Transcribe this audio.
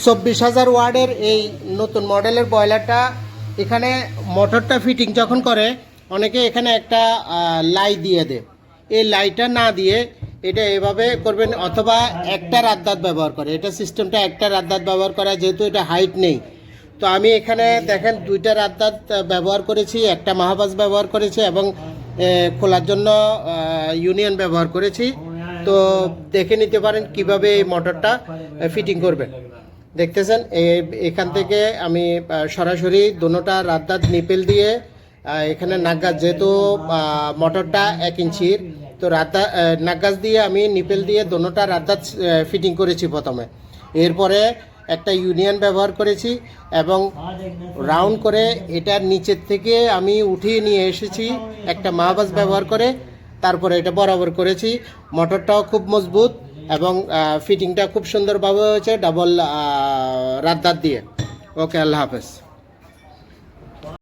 24,000 ওয়ার্ডের এই নতুন মডেলের বয়লারটা। এখানে মোটরটা ফিটিং যখন করে অনেকে এখানে একটা লাই দিয়ে দেয়, এই লাইটা না দিয়ে এটা এভাবে করবেন, অথবা একটা রাদ্দাত ব্যবহার করে। এটা সিস্টেমটা একটা রাদ্দাত ব্যবহার করা, যেহেতু এটা হাইট নেই। তো আমি এখানে দেখেন 2টা রাদ্দাত ব্যবহার করেছি, একটা মাহাবাজ ব্যবহার করেছি এবং খোলার জন্য ইউনিয়ন ব্যবহার করেছি। তো দেখে নিতে পারেন কিভাবে এই মোটরটা ফিটিং করবেন। দেখতেছেন এখান থেকে আমি সরাসরি দুটোটা রাদ্দাত নিপেল দিয়ে এখানে নাগগাছ, যেহেতু মোটরটা 1 ইঞ্চির, তো নাগগাছ দিয়ে আমি নিপেল দিয়ে দুটোটা রাদ্দাত ফিটিং করেছি প্রথমে। এরপরে একটা ইউনিয়ন ব্যবহার করেছি এবং রাউন্ড করে এটার নিচের থেকে আমি উঠিয়ে নিয়ে এসেছি একটা মাহবাজ ব্যবহার করে। তারপরে এটা বরাবর করেছি। মোটরটাও খুব মজবুত এবং ফিটিংটা খুব সুন্দরভাবে হয়েছে ডাবল রাদ্দাত দিয়ে। ওকে, আল্লাহ হাফেজ।